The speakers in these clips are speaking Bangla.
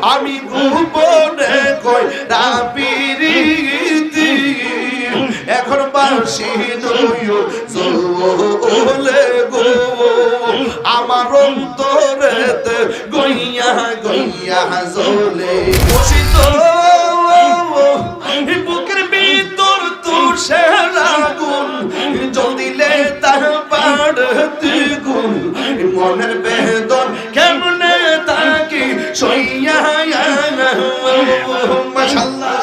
আমি গোপনে কই রাপিরিতি এখন বাসি দইও জলে গো আমার অন্তরেতে গইয়া গইয়া জলে বসিত বুকের ভিতর তুষার আগুন জ্বলিলে তার বাড়তি গুণ মনের বেদন কেমনে তাকি সইয়া মাশাআল্লাহ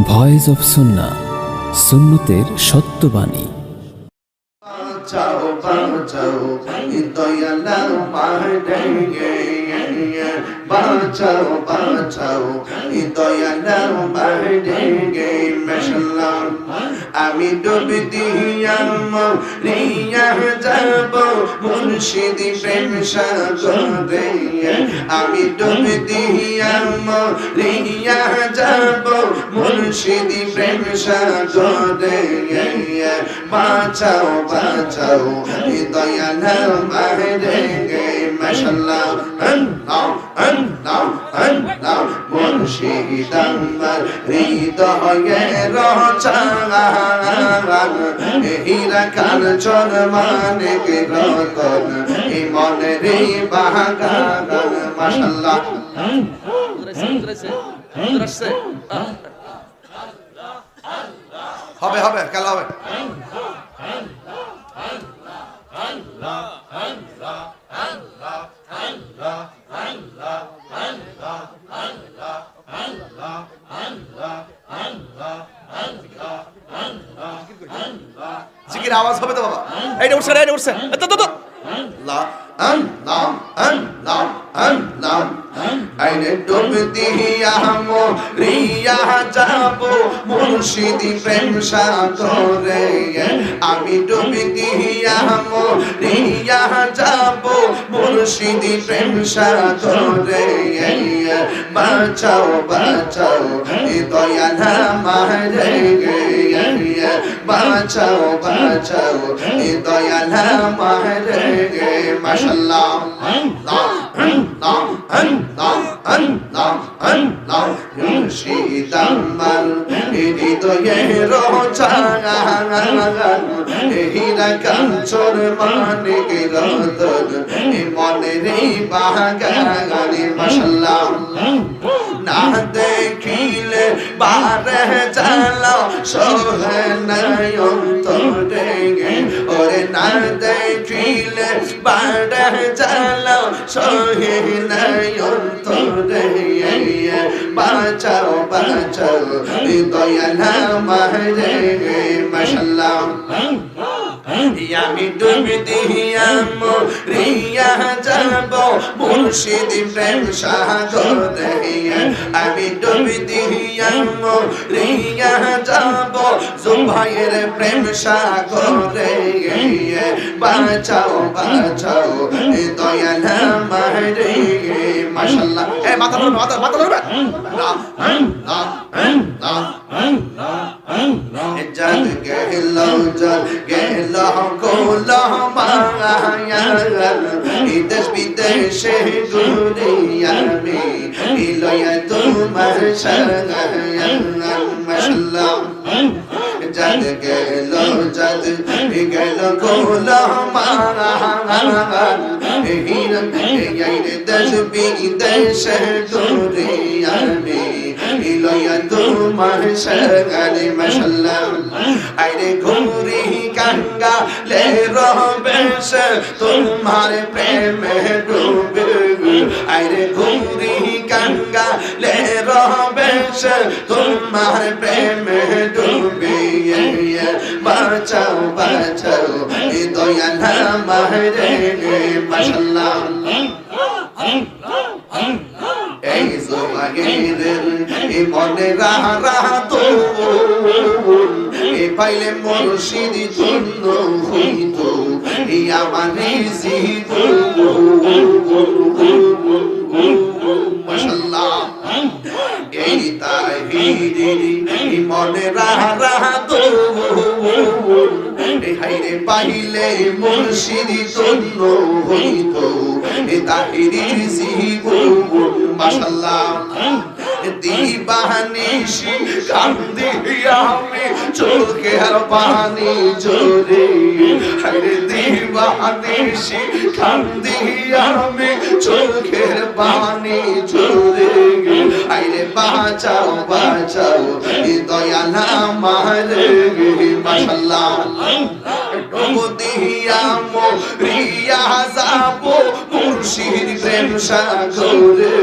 ভয়েস অফ সুন্নাহ সুন্নতের সত্যবাণী বাঁচাও বাঁচাও দয়ালা মাহেঙ্গে বাঁচাও বাঁচাও দয়ালা মাহেঙ্গে মাশাআল্লাহ আমি ডুব দিয়া মরিয়া যাব মুর্শিদ প্রেম সাগরে আমি ডুব দিয়া মরিয়া যাব মুর্শিদ প্রেম সাগরে বাঁচাও বাঁচাও দয়ালা মাহেঙ্গে মাশাআল্লাহ আল্লাহ আল্লাহ আল্লাহ মুর্শিদ আমার হৃদয়ে রচান হীরা কাঞ্চন মানিক রতন এই মনের বাগান মাশাআল্লাহ হবে হবে খেলা হবে জিকির আওয়াজ হবে তো বাবা এইটা উঠছে না এটা উঠছে তো তো লা আল্লাহ আল্লাহ আল্লাহ আইনে ডুব দিয়া মরিয়া যাব মুর্শিদ প্রেম সাগরে আমি ডুব দিয়া মরিয়া যাব মুর্শিদ প্রেম সাগরে বাঁচাও বাঁচাও দয়ালা মাহেঙ্গে বাঁচাও বাঁচাও দয়ালা মাহেঙ্গে মাশাআল্লাহ আল্লাহ আল্লাহ আল্লাহ আল্লাহ আল্লাহ মুর্শিদ আমার হৃদয়ে রচান হীরা কাঞ্চন মানিক রতন মনের বাগান মাশাআল্লাহ না দেখিলে বারে জ্বালা সোহে নাই অন্তরে ওরে না দেখিলে বারে জ্বালা সোহে নাই অন্তরে বাঁচাও বাঁচাও দয়ালা মাহেঙ্গে মাশাআল্লাহ আমি ডুব দিয়া মরিয়া যাব মুর্শিদ প্রেম সাগরে আমি ডুব দিয়া মরিয়া যাব জুবাইর প্রেম সাগরে বাঁচাও বাঁচাও দয়ালা মাহেঙ্গে মাশাআল্লাহ এ মাথা ধরবে মাথা মাথা ধরবে জান গেল কোল মায়া দেশ বিদেশে দুনিয়ামে লয়া তোমার সঙ্গে মাশাআল্লাহ জান গেল কোল মায়া দেশ বিদেশে দুনিয়ামে লয়া তোমার সঙ্গে মাশাআল্লাহ আইরে ঘুরি গঙ্গা ले रहे से तुम्हारे प्रेम में डूबे अरे घूरी गंगा ले रहे से तुम्हारे प्रेम में डूबे बचाओ बचाओ दयाला माहेंगे माशाल्लाह এই জমাগের এই মনে রাহা তো এই পাইলে মুর্শিদ ধন্য হইত এই আমার মাশাআল্লাহ এই তাহিরি এই মনে রাহা তো এই হাইরে হাইরে পাইলে মুর্শিদ ধন্য হইত তাহিরির জীবন মাশাআল্লাহ দিবানিশি কান্দি আমি চোখের পানি জোরে হাইরে দিবানিশি কান্দি আমি চোখের পানি জোরে হাইরে বাঁচাও বাঁচাও দয়াল আমার মাশাআল্লাহ ডুবো দিয়া মরিয়া যাবো মুর্শিদ প্রেম সাগরে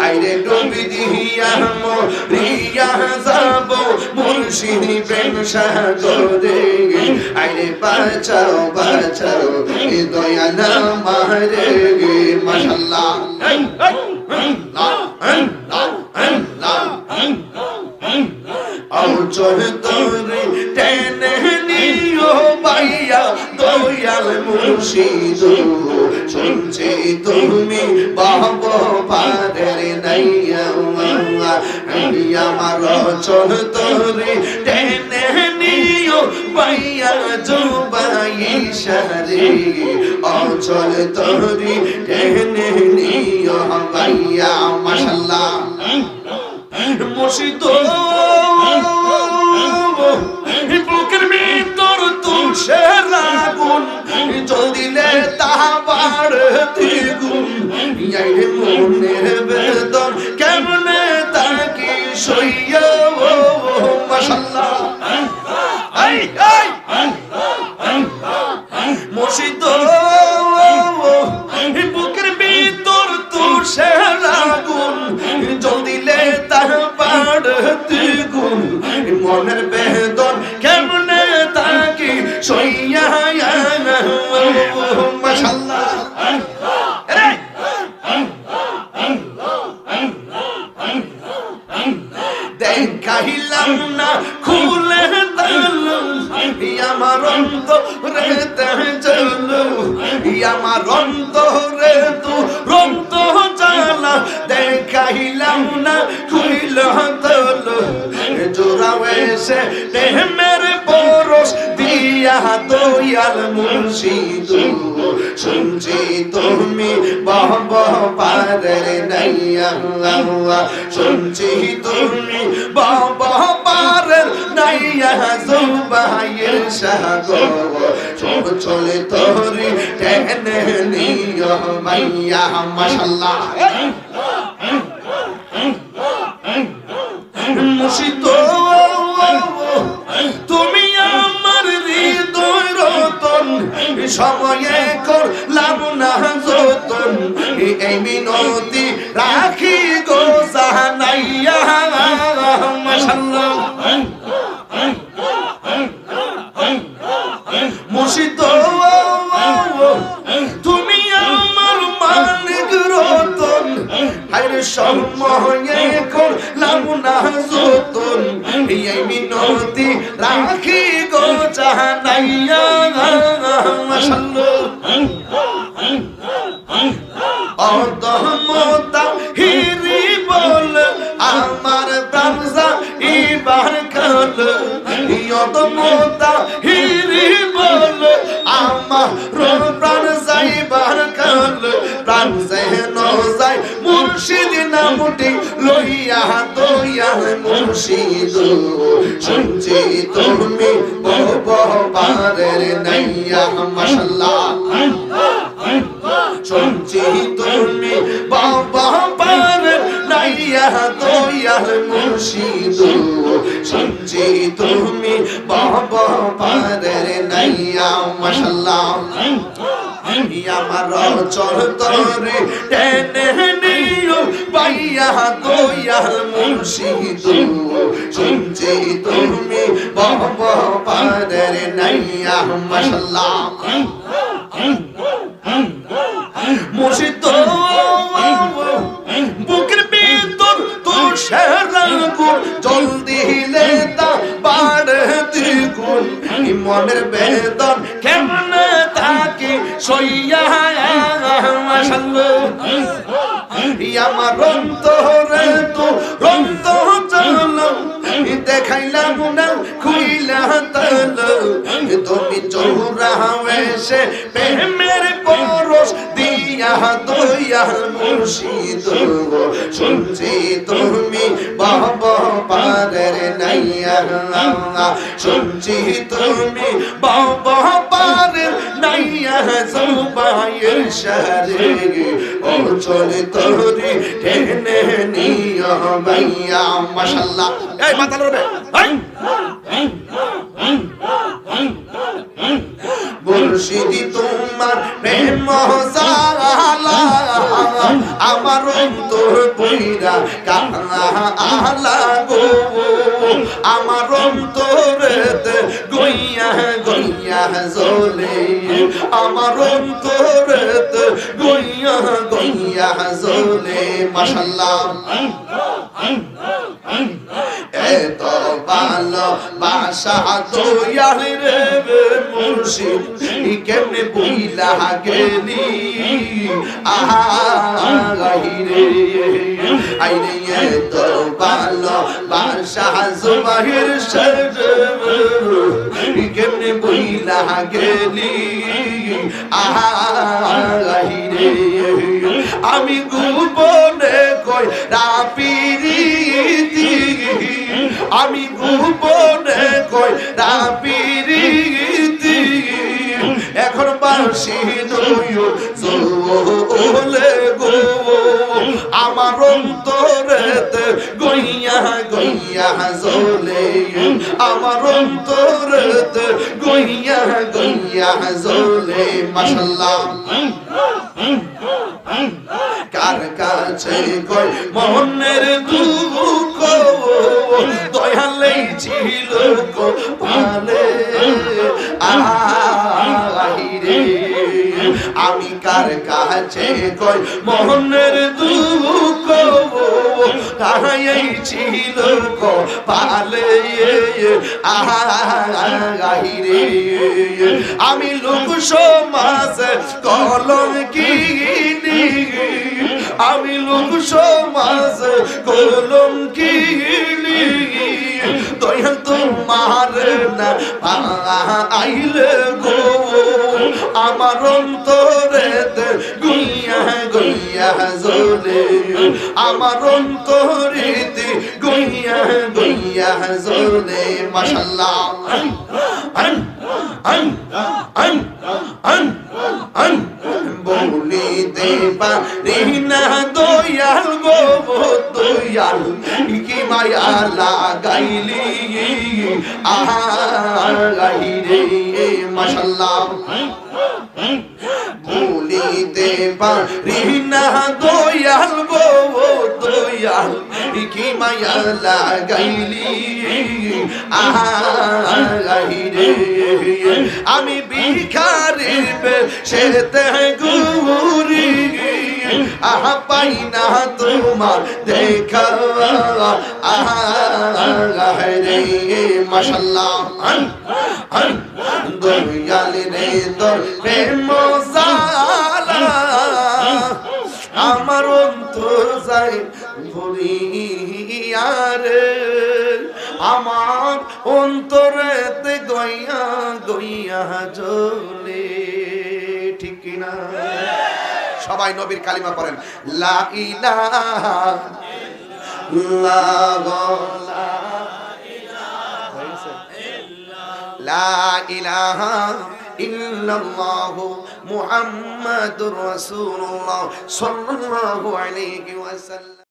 আইরে ডুবি দিয়া মরিয়া যাবো মুর্শিদ প্রেম সাগরে আইরে বাঁচাও বাঁচাও দয়াল আমার মাশাআল্লাহ অচল তোরে টেনে নিও বাইয়া দয়াল মুর্শিদ শুনছি তুমি বাব পারের নাইয়া আমার অচল তোরে টেনে নিও বাইয়া জুবাই সারে অচল তোরে টেনে নিও বাইয়া মাশাআল্লাহ মুর্শিদ বুকের ভিতর তুষের আগুন জল দিলে তাহা বাড়তে গুণ আইরে মনের বেদন কেমনে তাকে সইয়া মাশাআল্লাহ আই আই মুর্শিদ বুকের ভিতর তুষের আগুন জল দিলে তাহা বাড়তে গুণ মনের বেদন কেমনে তাকে সইয়া মাশাআল্লাহ দেখাইলাম না খুলে দিল আমার অন্তরে চল আমার অন্তরে তু রন্ত জ্বালা দেখাইলাম না খুইল দিল জোড়াও এসে প্রেমের পরশ দিয়া দয়াল মুর্শিদ শুনছি তুমি বহব পারের নাইয়া শুনছি তুমি বহব পারের নাইয়া জুবাইর সাগর চলে তোরে টেনে নিও মাইয়া মাশাআল্লাহ মুর্শিদ তুমি আমার হৃদয় রতন সময়ে করলাম না যতন এই মিনতি রাখি গো জানাইয়া মাশাআল্লাহ মুর্শিদ তুমি আমার মালিক রতন হায়রে সময়ে করলাম না যতন এই মিনতি রাখি গো জানাইয়া মাশাআল্লাহ অদমতা হিরি বল আমার প্রাণজা ইবার কাল অদমতা হিরি বল আমার প্রাণ যাইবার কাল প্রাণ যেন যায় মুর্শিদ নামটি লইয়া দয়াল মুর্শিদ শুনছি তুমি বহব পারের নাইয়া মাশাআল্লাহ শুনছি তুমি বাবা পারের নাইয়া দয়াল মুর্শিদ শুনছি তুমি বাবা পারের নাইয়া মাশাআল্লাহ আমার চল তোরে টেনে নিও পাইয়া দয়াল মুর্শিদ শুনছি তুমি বাবা পারের নাইয়া মাশাআল্লাহ মুর্শিদ বুকের ভিতর তুষার আগুন জল দিলে তা বাড়তে গুণ মনের বেদন কেমনে তাকে সইয়া মাশাআল্লাহ আমার অন্তরে তো রন্ত জ্বালা দেখাইলাম না খুইলা তালা তুমি চৌরা এসে প্রেমের পরশ দিয়া দয়াল মুর্শিদ শুনছি তুমি বাবা পারের নাইয়া শুনছি তুমি বাবা পারের নাইয়া জুবাইর শারে ও চলে তোরি টেনে নিয়া মাইয়া মাশাআল্লাহ এই মাথা লড়বে মুর্শিদি তোমার প্রেম জালা আমার অন্তর পইরা কালা গো আমার অন্তরেতে গইয়া গইয়া জ্বলে আমার অন্তরেতে গইয়া গইয়া জ্বলে মাশাআল্লাহ এত ভালো বাসা দয়াল রে মুর্শিদ কেমনে বইলা গেলি আইরে আইরে এত ভালো বাসা জুবাইর শারে কেমনে বইলা গেলি আইরে আমি গোপনে কই রাপিরিতি আমি গোপনে কই রাপিরিতি এখন বাসি নইও চলে গো আমার অন্তরেতে গইয়া গইয়া জ্বলে আমার অন্তরেতে গইয়া গইয়া জ্বলে মাশাআল্লাহ কার কাছে কই মনের দুঃখ দয়ালেই ছিল গো পালে আইরে আমি কার কাছে কই মনের দুঃখ তাহাই ছিল গো পালে আইরে আমি লোক সমাজ কলঙ্কিনী আমি লোক সমাজ কলঙ্কিনী দয়াল তোমার না আইলে গো আমার অন্তরেতে গইয়া গইয়া জ্বলে আমার অন্তরেতে গইয়া গইয়া জ্বলে মাশাআল্লাহ বলিতে পারি না দয়াল গো দয়াল কি মায়া লাগাইলি আইরে মাশাআল্লাহ বলিতে পারি না দয়াল গো দয়াল কি মায়া লাগাইলি আইরে আমি ভিখারির বেশেতে ঘুরি পাই না তোমার দেখা রে মাশাআল্লাহ দয়াল রে তোর প্রেম জালা আমার অন্তর যায় ভরিয়া রে আমার অন্তরেতে গইয়া গইয়া জ্বলে ঠিক কিনা সবাই নবীর কালিমা পড়েন লা ইলাহা লা ইলাহা ইল্লাল্লাহু মুহাম্মাদুর রাসূলুল্লাহ সাল্লাল্লাহু আলাইহি ওয়াসাল্লাম।